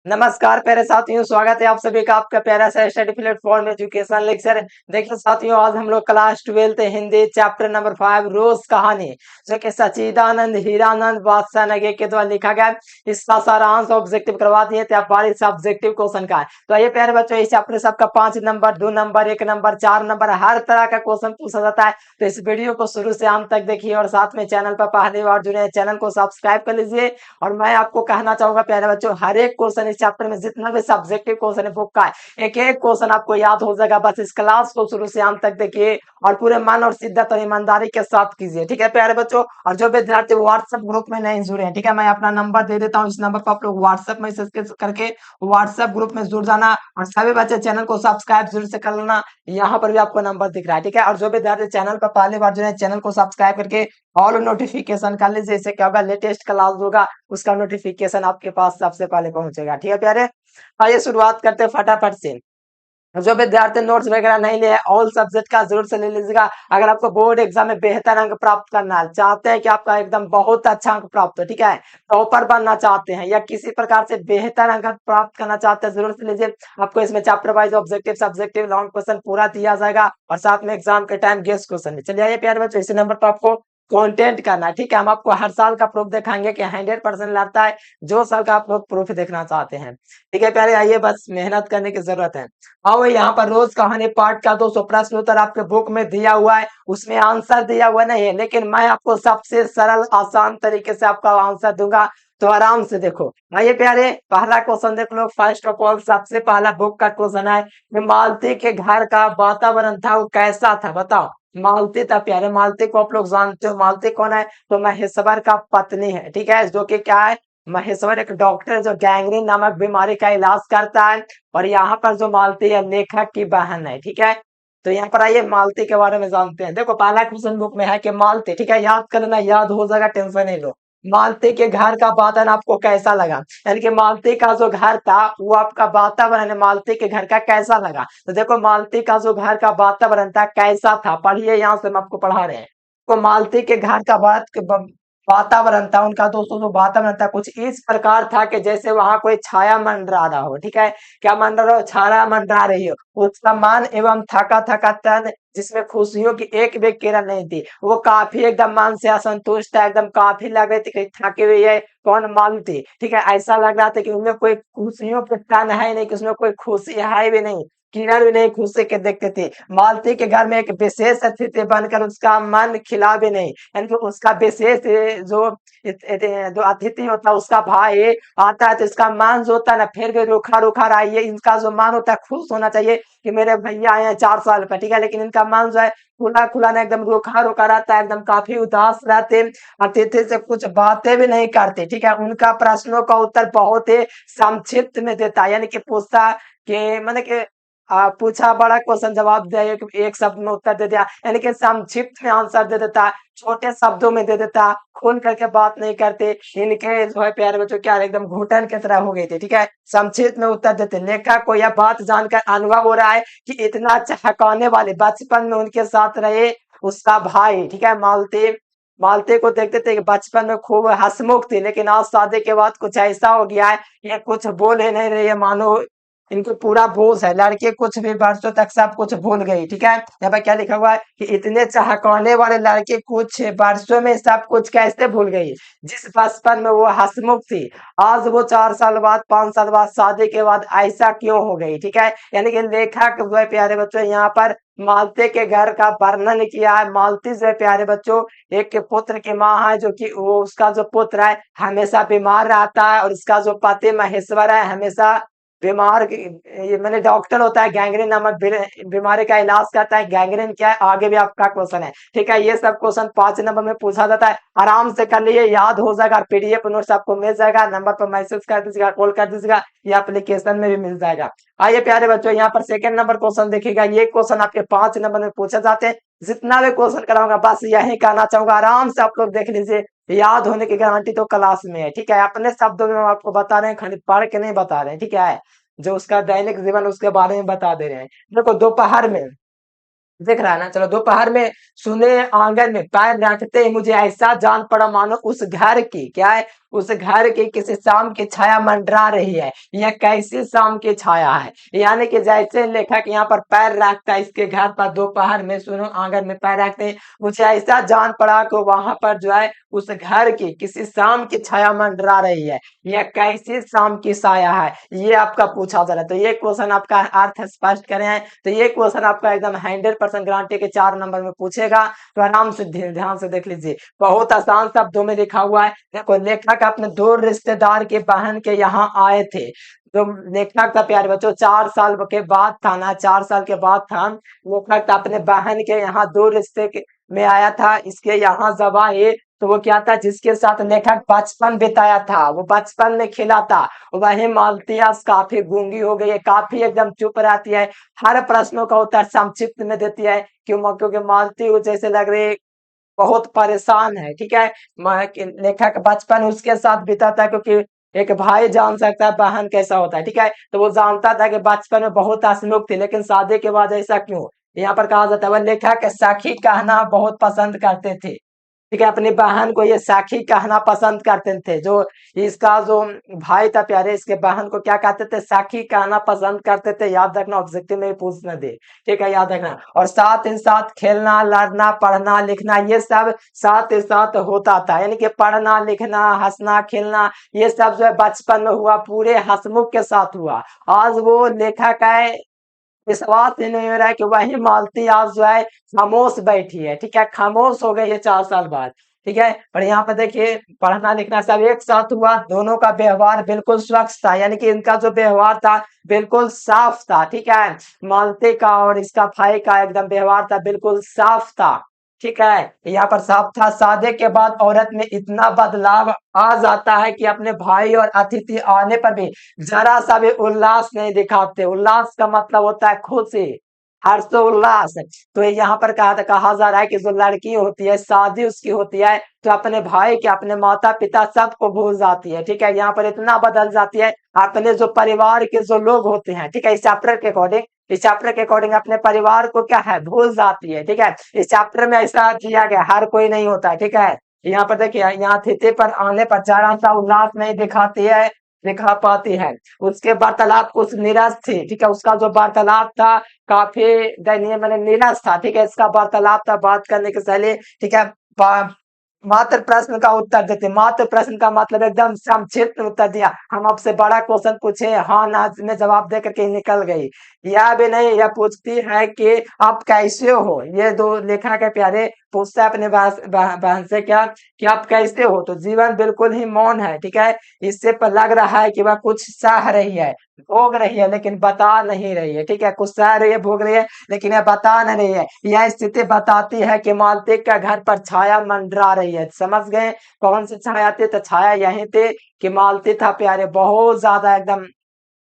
नमस्कार प्यारे साथियों, स्वागत है आप सभी का आपका प्यारा सा स्टडी प्लेटफॉर्म एजुकेशन लेक्चर। देखिए साथियों, आज हम लोग क्लास 12 हिंदी चैप्टर नंबर 5 रोज कहानी जो कि सच्चिदानंद हीरानंद बादशाह नगे के द्वारा लिखा गया है। इसका सारांश ऑब्जेक्टिव करवा दिए थे, बारिश ऑब्जेक्टिव क्वेश्चन का है। तो ये प्यारे बच्चों, इस चैप्टर से आपका 5 नंबर 2 नंबर 1 नंबर 4 नंबर हर तरह का क्वेश्चन पूछा जाता है। तो इस वीडियो को शुरू से अंत तक देखिए और साथ में चैनल पर पहली बार जुड़े हैं चैनल को सब्सक्राइब कर लीजिए। और मैं आपको कहना चाहूंगा प्यारे बच्चों, हर एक क्वेश्चन इस चैप्टर में जितना भी सब्जेक्टिव क्वेश्चन है बुक का है, एक एक क्वेश्चन आपको याद हो जाएगा। बस इस क्लास को शुरू से अंत तक देखिए और पूरे मन और शिद्दत और ईमानदारी के साथ कीजिए, ठीक है प्यारे बच्चों। और जो विद्यार्थी व्हाट्सएप ग्रुप में नहीं जुड़े हैं, ठीक है, मैं अपना नंबर दे देता हूँ। इस नंबर पर आप लोग व्हाट्सएप मैसेज करके व्हाट्सएप ग्रुप में जुड़ जाना और सभी बच्चे चैनल को सब्सक्राइब जरूर से कर लेना। यहाँ पर भी आपको नंबर दिख रहा है, ठीक है। और जो विद्यार्थी चैनल पर पहली बार जुड़े हैं, चैनल को सब्सक्राइब करके ऑल नोटिफिकेशन कर लीजिए। इससे क्या होगा, लेटेस्ट क्लास होगा उसका नोटिफिकेशन आपके पास सबसे पहले पहुंचेगा, ठीक है प्यारे। आइए शुरुआत करते हैं फटाफट से। जो विद्यार्थी नोट्स वगैरह नहीं लिए ऑल सब्जेक्ट का जरूर से ले लीजिएगा। अगर आपको बोर्ड एग्जाम में बेहतर अंक प्राप्त करना है, चाहते हैं कि आपका एकदम बहुत अच्छा अंक प्राप्त हो, ठीक है, टॉपर बनना चाहते हैं या किसी प्रकार से बेहतर अंक प्राप्त करना चाहते हैं, जरूर से लीजिए। आपको इसमें chapter wise objective subjective long question पूरा दिया जाएगा और साथ में एग्जाम के टाइम गेस्ट क्वेश्चन भी। चलिए आइए प्यारे बच्चों, इसी नंबर पर आपको कंटेंट करना है, ठीक है। हम आपको हर साल का प्रूफ दिखाएंगे कि 100% लगता है, जो साल का आप लोग प्रूफ देखना चाहते हैं, ठीक है प्यारे। आइए, बस मेहनत करने की जरूरत है। और यहाँ पर रोज कहानी पाठ का 200 प्रश्न उत्तर आपके बुक में दिया हुआ है, उसमें आंसर दिया हुआ नहीं है, लेकिन मैं आपको सबसे सरल आसान तरीके से आपका आंसर दूंगा, तो आराम से देखो। आइए प्यारे, पहला क्वेश्चन देख लो। फर्स्ट ऑफ ऑल, सबसे पहला बुक का क्वेश्चन है कि मालती के घर का वातावरण था वो कैसा था, बताओ। मालती था प्यारे, मालती को आप लोग जानते हो। मालती कौन है, तो महेश्वर का पत्नी है, ठीक है, जो कि क्या है, महेश्वर एक डॉक्टर जो गैंग्रीन नामक बीमारी का इलाज करता है। और यहाँ पर जो मालती है लेखक की बहन है, ठीक है। तो यहाँ पर आइए मालती के बारे में जानते हैं। देखो पहला क्वेश्चन बुक में है कि मालती, ठीक है, याद करना, याद हो जाएगा, टेंशन नहीं लो। मालती के घर का वातावरण आपको कैसा लगा, यानी कि मालती का जो घर था वो आपका वातावरण है, मालती के घर का कैसा लगा। तो देखो मालती का जो घर का वातावरण था कैसा था, पढ़िए, यहाँ से हम आपको पढ़ा रहे हैं। तो मालती के घर का वातावरण था, उनका दोस्तों जो वातावरण था कुछ इस प्रकार था कि जैसे वहां कोई छाया मंडरा रहा हो, ठीक है। क्या मंडरा रहा हो, छाया मंडरा रही हो। उसका मन एवं थका थका तन, जिसमें खुशियों की एक भी किरण नहीं थी। वो काफी एकदम मन से असंतुष्ट है, एकदम काफी लग रही थी कि थकी हुई है। कौन, मालती, ठीक है। ऐसा लग रहा था कि उनमें कोई खुशियों के तन है नहीं, कि उसमें कोई खुशी है भी नहीं, किरण भी नहीं खुशी के देखते थे। मालती के घर में एक विशेष अतिथि बनकर उसका मन खिला भी नहीं, यानी कि उसका विशेष जो जो अतिथि होता है उसका भाई आता है, तो इसका मन जो होता है ना फिर भी रूखा रूखा रहा है। ये इनका जो मन होता है खुश होना चाहिए कि मेरे भैया आए हैं 4 साल पर, ठीक है, लेकिन इनका मन जो है खुला खुला ना एकदम रूखा रूखा रहता है, एकदम काफी उदास रहते। अतिथि से कुछ बातें भी नहीं करते, ठीक है। उनका प्रश्नों का उत्तर बहुत ही संक्षिप्त में देता है, यानी कि पूछता कि मतलब कि पूछा बड़ा क्वेश्चन जवाब दिया, एक शब्द में उत्तर दे दिया, यानी कि संक्षिप्त में आंसर दे देता, छोटे शब्दों में दे देता, खोल करके बात नहीं करते। इनके जो है प्यारे बच्चों क्या एकदम घुटन की तरह हो गई थी, ठीक है, संक्षिप्त में उत्तर देते। लेखक को यह बात जानकर अनुभव हो रहा है कि इतना चहकाने वाले बचपन में उनके साथ रहे उसका भाई, ठीक है, मालती। मालती को देखते थे कि बचपन में खूब हंसमुख थी, लेकिन आज शादी के बाद कुछ ऐसा हो गया है, ये कुछ बोल ही नहीं रही है, मानो इनको पूरा बोझ है। लड़के कुछ भी वर्षों तक सब कुछ भूल गई, ठीक है। यहाँ पे क्या लिखा हुआ है कि इतने चहकाने वाले लड़के कुछ वर्षों में सब कुछ कैसे भूल गई, जिस बचपन में वो हंसमुख थी। आज वो 4 साल बाद 5 साल बाद शादी के बाद ऐसा क्यों हो गई, ठीक है। यानी कि लेखक जो है प्यारे बच्चों यहाँ पर मालती के घर का वर्णन किया है। मालती जो है प्यारे बच्चों एक पुत्र की माँ है, जो कि वो उसका जो पुत्र है हमेशा बीमार रहता है, और इसका जो पति महेश्वर है हमेशा बीमार, ये मैंने डॉक्टर होता है, गैंग्रीन नामक बीमारी का इलाज करता है। गैंग्रीन क्या है आगे भी आपका क्वेश्चन है, ठीक है। ये सब क्वेश्चन 5 नंबर में पूछा जाता है, आराम से कर लिए, याद हो जाएगा। पीडीएफ नोट्स आपको मिल जाएगा, नंबर पर मैसेज कर दीजिएगा, कॉल कर दीजिएगा, या एप्लीकेशन में भी मिल जाएगा। आइए प्यारे बच्चों, यहाँ पर सेकंड नंबर क्वेश्चन देखिएगा। ये क्वेश्चन आपके 5 नंबर में पूछे जाते हैं। जितना भी क्वेश्चन कराऊंगा बस यही कहना चाहूंगा, आराम से आप लोग देख लीजिए, याद होने की गारंटी तो क्लास में है, ठीक है। अपने शब्दों में हम आपको बता रहे हैं, खाली पढ़ के नहीं बता रहे हैं, ठीक है। जो उसका दैनिक जीवन उसके बारे में बता दे रहे हैं। देखो दोपहर में, दिख रहा है ना, चलो। दोपहर में सुने आंगन में पैर रखते ही मुझे ऐसा जान पड़ा मानो उस घर की क्या है, उस घर की किसी शाम की छाया मंडरा रही है। यह कैसी शाम की छाया है, यानी कि जैसे लेखक यहाँ पर पैर रखता है इसके घर पर दोपहर में, सुनो आंगन में पैर रखते हैं, मुझे ऐसा जान पड़ा कि वहां पर जो है उस घर की किसी शाम की छाया मंडरा रही है। यह कैसी शाम की छाया है, ये आपका पूछा जा रहा है। तो ये क्वेश्चन आपका अर्थ स्पष्ट करें हैं, तो ये क्वेश्चन आपका एकदम 100% गारंटी के 4 नंबर में पूछेगा। तो आराम से ध्यान से देख लीजिए, बहुत आसान शब्दों में लिखा हुआ है। देखो लेखक अपने 2 रिश्तेदार के बहन के यहाँ आए थे। जो लेखक था प्यारे बच्चों 4 साल के बाद था ना, 4 साल के बाद था लेखक था अपने बहन के यहाँ 2 रिश्ते में आया था। इसके यहाँ जब आए तो वो क्या था, जिसके साथ लेखक बचपन बिताया था, वो बचपन में खेला था, वही मालती आज काफी गूंगी हो गई है, काफी एकदम चुप रहती है, हर प्रश्नों का उत्तर संक्षिप्त में देती है। क्यों? क्योंकि मालती वो जैसे लग रही बहुत परेशान है। ठीक है, लेखक बचपन उसके साथ बिताता है, क्योंकि एक भाई जान सकता है बहन कैसा होता है। ठीक है, तो वो जानता था कि बचपन में बहुत हंसमुख थी, लेकिन शादी के बाद ऐसा क्यों? यहाँ पर कहा जाता है वह लेखक साखी कहना बहुत पसंद करते थे। ठीक है, अपनी बहन को ये साखी कहना पसंद करते थे। जो इसका जो भाई था प्यारे, इसके बहन को क्या कहते थे, साखी कहना पसंद करते थे। याद रखना, ऑब्जेक्टिव में पूछ न दे। ठीक है, याद रखना। और साथ ही साथ खेलना, लड़ना, पढ़ना, लिखना, ये सब साथ ही साथ होता था। यानी कि पढ़ना, लिखना, हंसना, खेलना, ये सब जो है बचपन में हुआ, पूरे हंसमुख के साथ हुआ। आज वो लेखक है, विश्वास ही नहीं हो रहा है कि वही मालती आज जो है खामोश बैठी है। ठीक है, खामोश हो गई है 4 साल बाद। ठीक है, और यहाँ पे देखिए पढ़ना लिखना सब एक साथ हुआ, दोनों का व्यवहार बिल्कुल स्वच्छ था, यानी कि इनका जो व्यवहार था बिल्कुल साफ था। ठीक है, मालती का और इसका भाई का एकदम व्यवहार था बिल्कुल साफ था। ठीक है, यहाँ पर साफ था। शादी के बाद औरत में इतना बदलाव आ जाता है कि अपने भाई और अतिथि आने पर भी जरा सा भी उल्लास नहीं दिखाते। उल्लास का मतलब होता है खुशी, हर्षोल्लास। तो यहाँ पर कहा जा रहा है कि जो लड़की होती है, शादी उसकी होती है, तो अपने भाई के, अपने माता पिता सबको भूल जाती है। ठीक है, यहाँ पर इतना बदल जाती है, अपने जो परिवार के जो लोग होते हैं, ठीक है, इस चैप्टर के अकॉर्डिंग अपने परिवार को क्या है, भूल जाती है। ठीक है, इस चैप्टर में ऐसा किया गया, हर कोई नहीं होता है। ठीक है, यहाँ पर देखिए, यहाँ अतिथि पर आने पर जरा सा उल्लास नहीं दिखाती है, दिखा पाती है। उसके वार्तालाप कुछ निरस थी। ठीक है, उसका जो वार्तालाप था काफी दयनीय, मैंने निरस था। ठीक है, इसका वार्तालाप था, बात करने के पहले। ठीक है, मात्र प्रश्न का उत्तर देते, मात्र प्रश्न का मतलब एकदम संक्षिप्त उत्तर दिया। हम आपसे बड़ा क्वेश्चन पूछे, हाँ ना में जवाब दे करके निकल गई। यह भी नहीं, यह पूछती है कि आप कैसे हो। ये दो लेखक है प्यारे, पूछता है अपने बहन से क्या कि आप कैसे हो। तो जीवन बिल्कुल ही मौन है। ठीक है, इससे पर लग रहा है कि वह कुछ सह रही है, भोग रही है, लेकिन बता नहीं रही है। ठीक है, कुछ सह रही है, भोग रही है, लेकिन यह बता नहीं रही है। यह स्थिति बताती है कि मालती का घर पर छाया मंडरा रही है। समझ गए कौन सी छाया थी? तो छाया यही थे कि मालती था प्यारे बहुत ज्यादा एकदम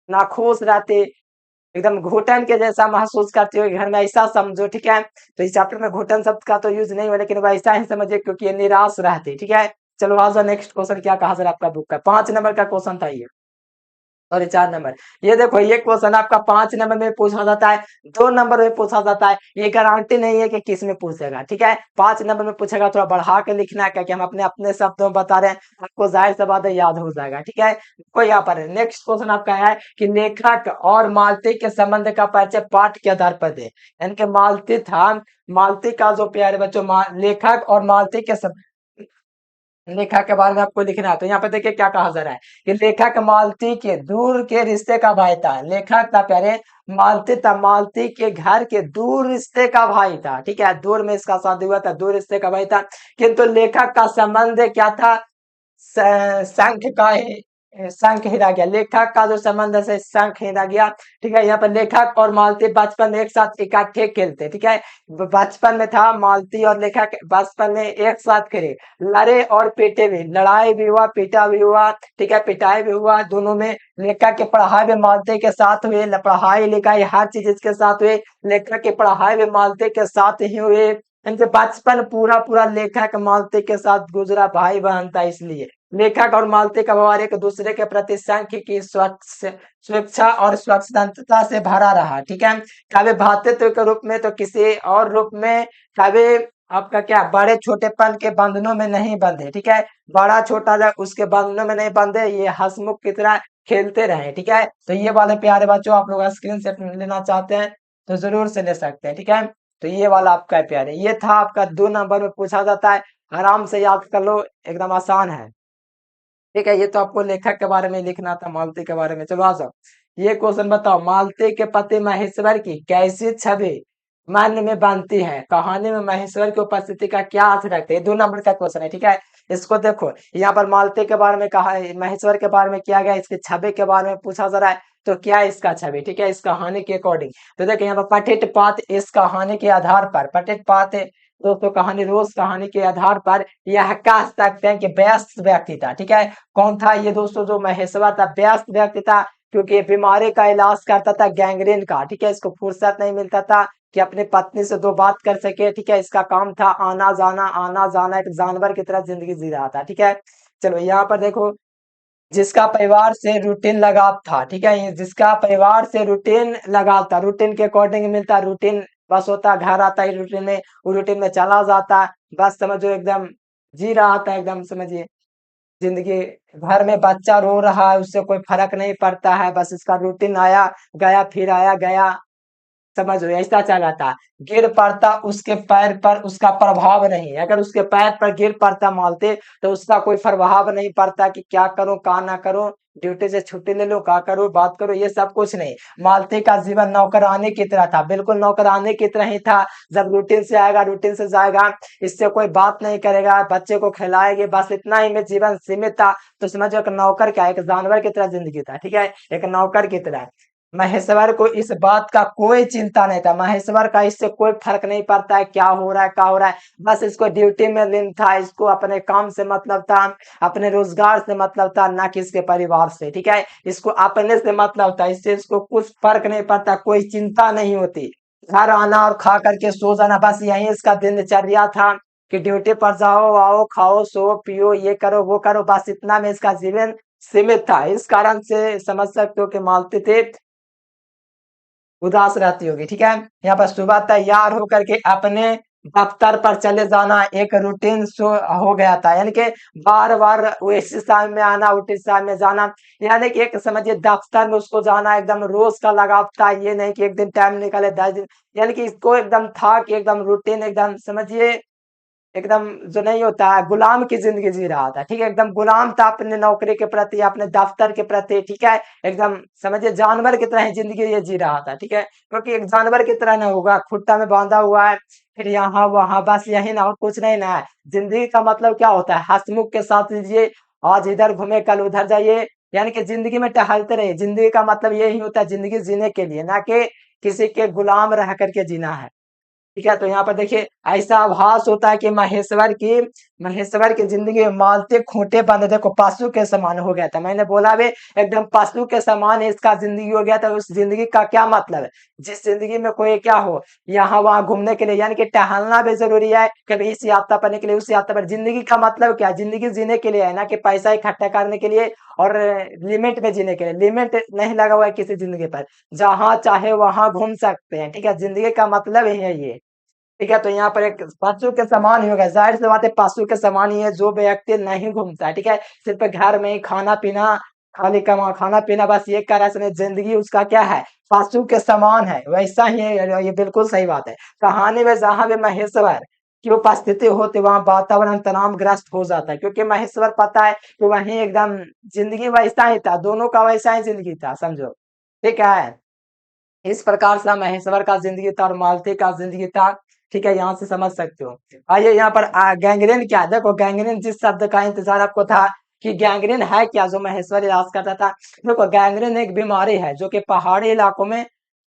नाखुश रहते, एकदम घुटन के जैसा महसूस करते हो घर में, ऐसा समझो। ठीक है, तो इस चैप्टर में घुटन शब्द का तो यूज नहीं हुआ, लेकिन वैसा ही समझिए क्योंकि ये निराश रहते। ठीक है, चलो आज नेक्स्ट क्वेश्चन क्या कहा सर आपका बुक का 5 नंबर का क्वेश्चन था ये, सॉरी 4 नंबर। ये देखो, ये क्वेश्चन आपका 5 नंबर में पूछा जाता है, 2 नंबर में पूछा जाता है, ये गारंटी नहीं है कि किस में पूछेगा। ठीक है, 5 नंबर में पूछेगा, थोड़ा बढ़ा के लिखना है, क्योंकि हम अपने अपने शब्दों में बता रहे हैं, आपको जाहिर सी बात है याद हो जाएगा। ठीक है, कोई यहाँ पर नेक्स्ट क्वेश्चन आपका है कि लेखक और मालती के संबंध का परिचय पाठ के आधार पर दे। यानी कि मालती था, मालती का जो प्यारे बच्चों लेखक और मालती के लेखक के बारे में आपको लिखना है। तो यहाँ पे देखिए क्या कहा जा रहा है कि लेखक मालती के दूर के रिश्ते का भाई था। लेखक था प्यारे, मालती था मालती के घर के दूर रिश्ते का भाई था। ठीक है, दूर में इसका शादी हुआ था, दूर रिश्ते का भाई था। किंतु लेखक का संबंध क्या था, संख का संख हिरा गया। लेखक का जो संबंध है संख हिरा गया। ठीक है, यहाँ पर लेखक और मालती बचपन में एक साथ इकट्ठे खेलते। ठीक है, बचपन में था मालती और लेखक बचपन में एक साथ खेले, लड़े और पीटे भी, लड़ाई भी हुआ, पीटा भी हुआ। ठीक है, पिटाई भी हुआ दोनों में। लेखक की पढ़ाई भी मालती के साथ हुई, पढ़ाई लिखाई हर चीज इसके साथ हुई। लेखक की पढ़ाई भी मालती के साथ ही हुई। इनके बचपन पूरा पूरा लेखक मालती के साथ गुजरा, भाई बहन था इसलिए। लेखक और मालती का व्यवहार एक दूसरे के प्रति संख्य की स्वेच्छा और स्वतंत्रता से भरा रहा। ठीक है, कभी भातृत्व के रूप में तो किसी और रूप में, कभी आपका क्या बड़े छोटेपन के बंधनों में नहीं बंधे, ठीक है। बड़ा छोटा उसके बंधनों में नहीं बंधे, ये हंसमुख की तरह खेलते रहे, ठीक है। तो ये वाले प्यारे बच्चों आप लोग स्क्रीन से लेना चाहते हैं तो जरूर से ले सकते हैं, ठीक है। तो ये वाला आपका है प्यारे, ये था आपका 2 नंबर में पूछा जाता है, आराम से याद कर लो, एकदम आसान है, ठीक है। ये तो आपको लेखक के बारे में लिखना था, मालती के बारे में। चलो आ जाओ, ये क्वेश्चन बताओ, मालती के पति महेश्वर की कैसी छवि मन में बनती है, कहानी में महेश्वर की उपस्थिति का क्या अर्थ रखते हैं। 2 नंबर का क्वेश्चन है, ठीक है। इसको देखो, यहाँ पर मालती के बारे में कहा है, महेश्वर के बारे में किया गया, इसकी छवि के बारे में पूछा जा रहा है, तो क्या है इसका छवि, ठीक है, इस कहानी के अकॉर्डिंग। तो देखिए यहाँ पर पठित पात्र इस कहानी के आधार पर, पठित पात्र दोस्तों कहानी, रोज कहानी के आधार पर यह कह सकते हैं कि व्यस्त व्यक्ति था, ठीक है। कौन था ये दोस्तों, जो महेश्वर था, व्यस्त व्यक्ति था, क्योंकि बीमारी का इलाज करता था, गैंग्रीन का, ठीक है। इसको फुर्सत नहीं मिलता था कि अपनी पत्नी से 2 बात कर सके, ठीक है। इसका काम था आना जाना, एक जानवर की तरह जिंदगी जी रहा था, ठीक है। चलो यहाँ पर देखो, जिसका परिवार से रूटीन लगाव था, ठीक है, जिसका परिवार से रूटीन लगाव था, रूटीन के अकॉर्डिंग मिलता, रूटीन बस होता, घर आता है रूटीन में, वो रूटीन में चला जाता, बस समझो एकदम जी रहा था, एकदम समझिए जिंदगी। घर में बच्चा रो रहा है, उससे कोई फर्क नहीं पड़ता है, बस इसका रूटीन आया गया, फिर आया गया, समझ रहे हो, ऐसा चला था। गिर पड़ता उसके पैर पर, उसका प्रभाव नहीं, अगर उसके पैर पर गिर पड़ता मालते, तो उसका कोई प्रभाव नहीं पड़ता कि क्या करूं क्या ना करूं, ड्यूटी से छुट्टी ले लो, क्या करूं, बात करो, ये सब कुछ नहीं। मालती का जीवन नौकरानी की तरह था, बिल्कुल नौकरानी की तरह ही था। जब रूटीन से आएगा, रूटीन से जाएगा, इससे कोई बात नहीं करेगा, बच्चे को खिलाएगी, बस इतना ही में जीवन सीमित था। तो समझो एक नौकर क्या, एक जानवर की तरह जिंदगी था, ठीक है, एक नौकर की तरह। महेश्वर को इस बात का कोई चिंता नहीं था, महेश्वर का इससे कोई फर्क नहीं पड़ता है क्या हो रहा है क्या हो रहा है, बस इसको ड्यूटी में लीन था, इसको अपने काम से मतलब था, अपने रोजगार से मतलब था, ना कि इसके परिवार से, ठीक है। इसको अपने से मतलब था, इससे इसको कुछ फर्क नहीं पड़ता, कोई चिंता नहीं होती। घर आना और खा करके सो जाना, बस यही इसका दिनचर्या था कि ड्यूटी पर जाओ, आओ, खाओ, सो, पियो, ये करो वो करो, बस इतना में इसका जीवन सीमित था। इस कारण से समझ सकते हो कि मालती थे उदास रहती होगी, ठीक है। यहाँ पर सुबह तैयार होकर के अपने दफ्तर पर चले जाना एक रूटीन शो हो गया था, यानी कि बार बार इसी टाइम में आना, उसी टाइम में जाना, यानी कि एक समझिए दफ्तर में उसको जाना एकदम रोज का लगाव था, ये नहीं कि एक दिन टाइम निकाले 10 दिन, यानी कि इसको एकदम था कि एकदम रूटीन, एकदम समझिए एकदम जो नहीं होता है, गुलाम की जिंदगी जी रहा था, ठीक है, एकदम गुलाम था अपने नौकरी के प्रति, अपने दफ्तर के प्रति, ठीक है। एकदम समझिए जानवर की तरह ही जिंदगी ये जी रहा था, ठीक है, क्योंकि एक जानवर की तरह ना होगा, खुट्टा में बांधा हुआ है, फिर यहाँ वहां, बस यही ना, और कुछ नहीं ना है। जिंदगी का मतलब क्या होता है, हंसमुख के साथ लीजिए, आज इधर घूमे कल उधर जाइए, यानी कि जिंदगी में टहलते रहिए। जिंदगी का मतलब यही होता है, जिंदगी जीने के लिए, ना कि किसी के गुलाम रह करके जीना है, ठीक है। तो यहाँ पर देखिए ऐसा आभास होता है कि महेश्वर की जिंदगी में मालते खूंटे बंद, देखो पशु के समान हो गया था, मैंने बोला भी एकदम पशु के समान इसका जिंदगी हो गया था। उस जिंदगी का क्या मतलब है, जिस जिंदगी में कोई क्या हो, यहाँ वहां घूमने के लिए, यानी कि टहलना भी जरूरी है, कभी इस यात्रा पर निकले उस यात्रा पर। जिंदगी का मतलब क्या, जिंदगी जीने के लिए है, ना कि पैसा इकट्ठा करने के लिए और लिमिट में जीने के लिए। लिमिट नहीं लगा हुआ है किसी जिंदगी पर, जहां चाहे वहां घूम सकते हैं, ठीक है। जिंदगी का मतलब ही है ये, ठीक है। तो यहाँ पर एक पशु के समान ही होगा, जाहिर सी बात है पशु के समान ही है, जो व्यक्ति नहीं घूमता है, ठीक है, सिर्फ घर में ही खाना पीना, खाली कमा खाना पीना, बस ये कर रहा है, जिंदगी उसका क्या है, पशु के समान है, वैसा ही है, ये बिल्कुल सही बात है। कहानी में जहां भी महेश्वर की उपस्थिति होती वहां वातावरण तनावग्रस्त हो जाता है, क्योंकि महेश्वर पता है कि वही एकदम जिंदगी वैसा ही था, दोनों का वैसा ही जिंदगी था, समझो, ठीक है। इस प्रकार से महेश्वर का जिंदगी था और मालती का जिंदगी था, ठीक है, यहाँ से समझ सकते हो। आइए यहाँ पर गैंग्रीन क्या है, देखो गैंग्रीन जिस शब्द का इंतजार आपको था कि गैंग्रीन है क्या, जो महेश्वर इलाज करता था। देखो गैंग्रीन एक बीमारी है जो कि पहाड़ी इलाकों में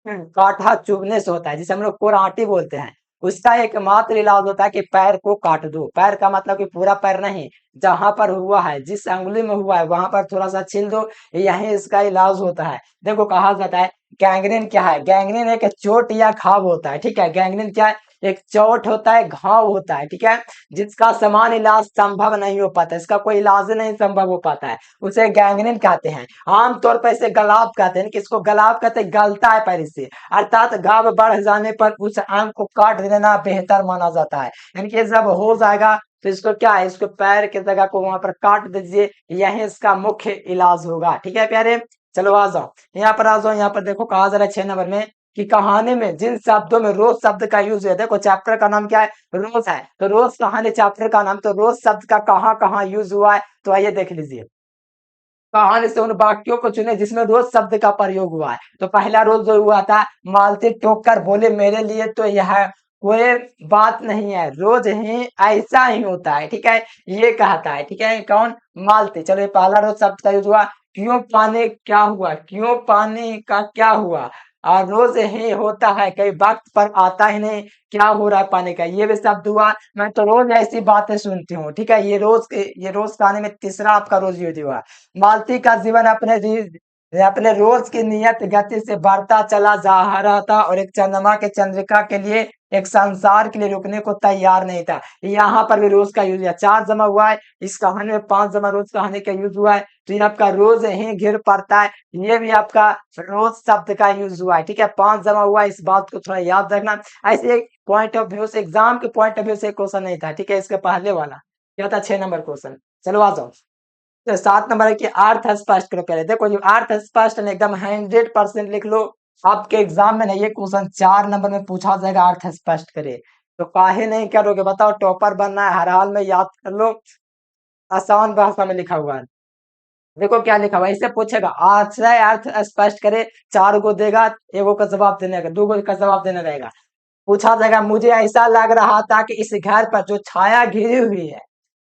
कांटा चुभने से होता है, जिसे हम लोग कोराटी बोलते हैं। उसका एकमात्र इलाज होता है कि पैर को काट दो, पैर का मतलब कि पूरा पैर नहीं, जहां पर हुआ है, जिस अंगुली में हुआ है वहां पर थोड़ा सा छील दो, यही इसका इलाज होता है। देखो कहा जाता है गैंग्रीन क्या है, गैंग्रीन एक चोट या घाव होता है, ठीक है। गैंग्रीन क्या है, एक चोट होता है, घाव होता है, ठीक है, जिसका समान इलाज संभव नहीं हो पाता, इसका कोई इलाज नहीं संभव हो पाता है, उसे गैंग्रीन कहते हैं। आमतौर पर इसे गलाब कहते हैं, किसको गलाब कहते हैं, गलता है पैर से, अर्थात घाव बढ़ जाने पर उस अंग को काट देना बेहतर माना जाता है। यानी कि जब हो जाएगा तो इसको क्या है, इसको पैर की जगह को वहां पर काट दीजिए, यही इसका मुख्य इलाज होगा। ठीक है प्यारे, चलो आ जाओ यहाँ पर, आ जाओ यहाँ पर, देखो कहा जा रहा है 6 नंबर में कि कहानी में जिन शब्दों में रोज शब्द का यूज है, देखो चैप्टर का नाम क्या है, रोज है, तो रोज कहानी चैप्टर का नाम, तो रोज शब्द का कहाँ कहाँ यूज हुआ है, तो आइए देख लीजिए। कहानी से उन वाक्यों को चुने जिसमें रोज शब्द का प्रयोग हुआ है। तो पहला रोज जो हुआ था, मालती टोक कर बोले मेरे लिए तो यह कोई बात नहीं है, रोज ही ऐसा ही होता है, ठीक है, ये कहता है, ठीक है, कौन, मालती। चलो ये पहला रोज शब्द का यूज हुआ। क्यों पानी क्या हुआ, क्यों पानी का क्या हुआ, और रोज ही होता है, कई वक्त पर आता ही नहीं, क्या हो रहा है पानी का, ये भी शब्द हुआ। मैं तो रोज ऐसी बातें सुनती हूँ, ठीक है, ये रोज कहानी में तीसरा आपका रोज यूज हुआ। मालती का जीवन अपने रोज की नियत गति से बढ़ता चला जा रहा था और एक चंद्रमा के चंद्रिका के लिए, एक संसार के लिए रुकने को तैयार नहीं था। यहाँ पर भी रोज का यूज है, 4 जमा हुआ है, इस कहानी में 5 जमा रोज कहानी का यूज हुआ है, तो ये आपका रोज ही घिर पड़ता है, ये भी आपका रोज शब्द का यूज हुआ है, ठीक है, 5 जमा हुआ है, इस बात को थोड़ा याद रखना। ऐसे एक पॉइंट ऑफ व्यू से, एग्जाम के पॉइंट ऑफ व्यू से क्वेश्चन नहीं था, ठीक है, इसके पहले वाला क्या था, 6 नंबर क्वेश्चन। चलो आ जाओ, तो 7 नंबर है कि अर्थ स्पष्ट करो। पहले देखो जो अर्थ स्पष्ट है एकदम 100% लिख लो, आपके एग्जाम में नहीं, ये क्वेश्चन 4 नंबर में पूछा जाएगा, अर्थ स्पष्ट करे, तो काहे नहीं करोगे बताओ, टॉपर बनना है, हर हाल में याद कर लो, आसान भाषा में लिखा हुआ है। देखो क्या लिखा हुआ है, इससे पूछेगा आश्रय अर्थ स्पष्ट करे, 4 को देगा, एगो का जवाब देने का, 2 का जवाब देना रहेगा। पूछा जाएगा मुझे ऐसा लग रहा था कि इस घर पर जो छाया घिरी हुई है,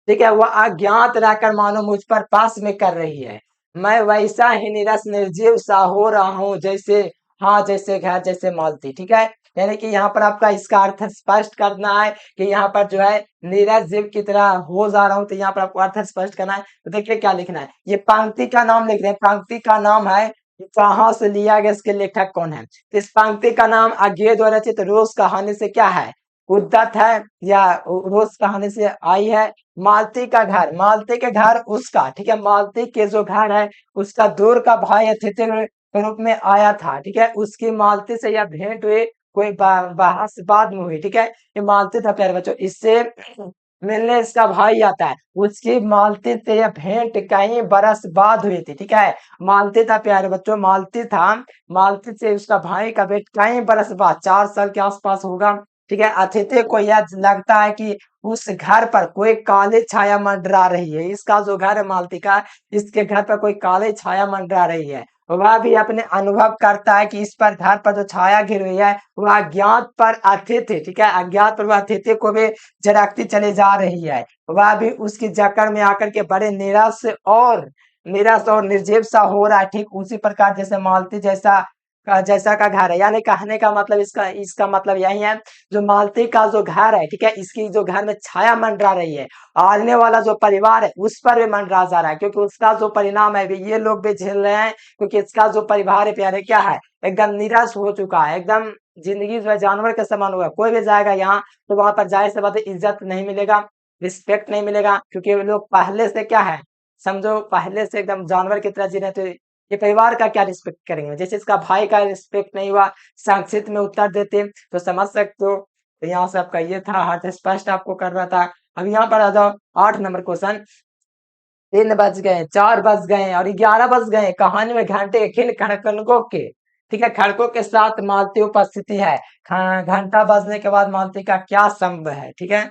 ठीक है, वह अज्ञात रहकर मानो मुझ पर पास में कर रही है, मैं वैसा ही निरस निर्जीव सा हो रहा हूँ जैसे, हाँ जैसे घर, जैसे मालती, ठीक है, यानी कि यहाँ पर आपका इसका अर्थ स्पष्ट करना है कि यहाँ पर जो है नीरज जीव की तरह हो जा रहा हूँ, तो यहाँ पर आपको अर्थ स्पष्ट करना है। तो देखिए क्या लिखना है, ये पंक्ति का नाम लिख रहे हैं, पंक्ति का नाम है, कहाँ से लिया गया, इसके लेखक कौन है, इस पंक्ति का नाम अज्ञे द्वारा रचित रोज कहानी से क्या है, उद्धत है, या रोज कहानी से आई है। मालती का घर, मालती के घर उसका, ठीक है, मालती के जो घर है उसका दूर का भाई अतिथि के रूप में आया था, ठीक है, उसकी मालती से यह भेंट हुई, कोई बहस बाद में हुई, ठीक है, ये मालती था प्यारे बच्चों, इससे मिलने इसका भाई आता है, उसकी मालती से यह भेंट कई बरस बाद हुई थी, ठीक है, मालती था प्यारे बच्चों, मालती था, मालती से उसका भाई का भेंट कई बरस बाद, 4 साल के आसपास होगा, ठीक है। अतिथि को यह लगता है कि उस घर पर कोई काली छाया मंडरा रही है, इसका जो घर है मालती का, इसके घर पर कोई काली छाया मंडरा रही है, वह भी अपने अनुभव करता है कि इस पर घर पर जो छाया घिर हुई है वह अज्ञात पर अतिथि, ठीक है, अज्ञात पर वह अतिथि को भी झटकती चली जा रही है, वह भी उसकी जकड़ में आकर के बड़े निराश और निर्जीव सा हो रहा है, ठीक उसी प्रकार जैसे मालती जैसा का घर है। यानी कहने का मतलब, इसका मतलब यही है, जो मालती का जो घर है, ठीक है, इसकी जो घर में छाया मंडरा रही है, आने वाला जो परिवार है उस पर भी मंडरा जा रहा है, क्योंकि उसका जो परिणाम है ये लोग भी झेल रहे हैं, क्योंकि इसका जो परिवार है प्यारे क्या है, एकदम निराश हो चुका है, एकदम जिंदगी जो है जानवर के समान हुआ, कोई भी जाएगा यहाँ तो वहां पर जाहिर सी बात है इज्जत नहीं मिलेगा, रिस्पेक्ट नहीं मिलेगा, क्योंकि वो लोग पहले से क्या है, समझो पहले से एकदम जानवर की तरह जी रहे, तो ये परिवार का क्या रिस्पेक्ट करेंगे, जैसे इसका भाई का रिस्पेक्ट नहीं हुआ, संक्षिप्त में उत्तर देते तो समझ सकते हो। तो यहाँ से आपका ये था, हाथ स्पष्ट आपको कर रहा था। अब यहाँ पर आ जाओ 8 नंबर क्वेश्चन, 3 बज गए, 4 बज गए और 11 बज गए, कहानी में घंटे खिल खड़कनों के, ठीक है, खड़कों के साथ मालती उपस्थिति है, घंटा बजने के बाद मालती का क्या संबंध है, ठीक है,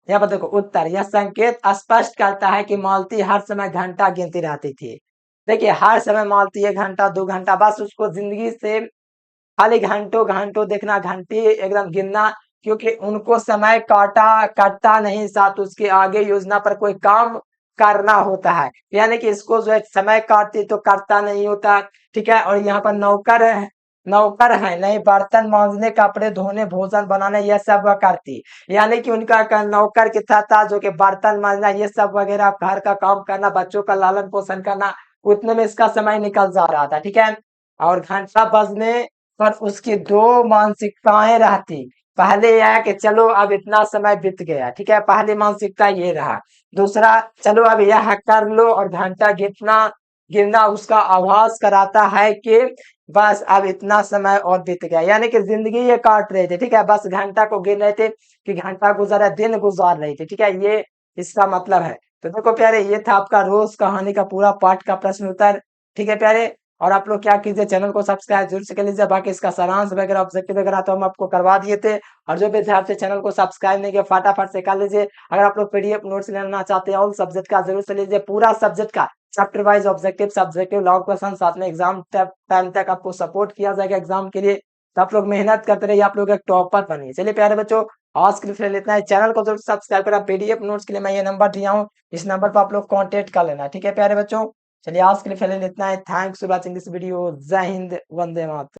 यहाँ पर देखो उत्तर, यह संकेत स्पष्ट करता है कि मालती हर समय घंटा गिनती रहती थी। देखिए हर समय मालती 1 घंटा 2 घंटा, बस उसको जिंदगी से खाली घंटों घंटों देखना, घंटे एकदम गिनना, क्योंकि उनको समय काटा कटता नहीं, साथ उसके आगे योजना पर कोई काम करना होता है, यानी कि इसको जो है समय काटती तो करता नहीं होता, ठीक है। और यहाँ पर नौकर है नहीं, बर्तन मांजने, कपड़े धोने, भोजन बनाने, यह सब वह करती, यानी कि उनका नौकर की तरह था, जो कि बर्तन मांजना ये सब वगैरह घर का काम करना, बच्चों का लालन पोषण करना, उतने में इसका समय निकल जा रहा था, ठीक है। और घंटा बजने पर उसकी 2 मानसिकताएं रहती, पहले यह है कि चलो अब इतना समय बीत गया, ठीक है, पहली मानसिकता ये रहा। दूसरा, चलो अब यह कर लो, और घंटा गिरना गिरना उसका आभास कराता है कि बस अब इतना समय और बीत गया, यानी कि जिंदगी ये काट रहे थे, ठीक है, बस घंटा को गिन रहे थे कि घंटा गुजरा, दिन गुजार रहे थे, ठीक है, ये इसका मतलब है। तो देखो प्यारे, ये था आपका रोज कहानी का पूरा पाठ का प्रश्न उत्तर, ठीक है प्यारे। और आप लोग क्या कीजिए, चैनल को सब्सक्राइब जरूर से कर लीजिए, बाकी इसका सारांश वगैरह ऑब्जेक्टिव वगैरह तो हम आपको करवा दिए थे। और जो विद्यार्थी चैनल को सब्सक्राइब नहीं किया, फटाफट से कर लीजिए। अगर आप लोग पीडीएफ नोट्स लेना चाहते हैं ऑल सब्जेक्ट का, जरूर से लीजिए, पूरा सब्जेक्ट का chapter wise objective, subjective, long question, साथ में एग्जाम टाइम तक आपको सपोर्ट किया जाएगा एग्जाम के लिए। तो आप लोग मेहनत करते रहिए, आप लोग एक टॉपर बनिए। चलिए प्यारे बच्चों, आज के लिए फिलहाल इतना है। चैनल को जरूर सब्सक्राइब करें। पीडीएफ नोट्स के लिए मैं ये नंबर दिया हूँ, इस नंबर पर आप लोग कांटेक्ट कर लेना, ठीक है प्यारे बच्चों। चलिए आज के लिए फिलहाल इतना है। Thanks for watching this video. जय हिंद, वंदे मातरम।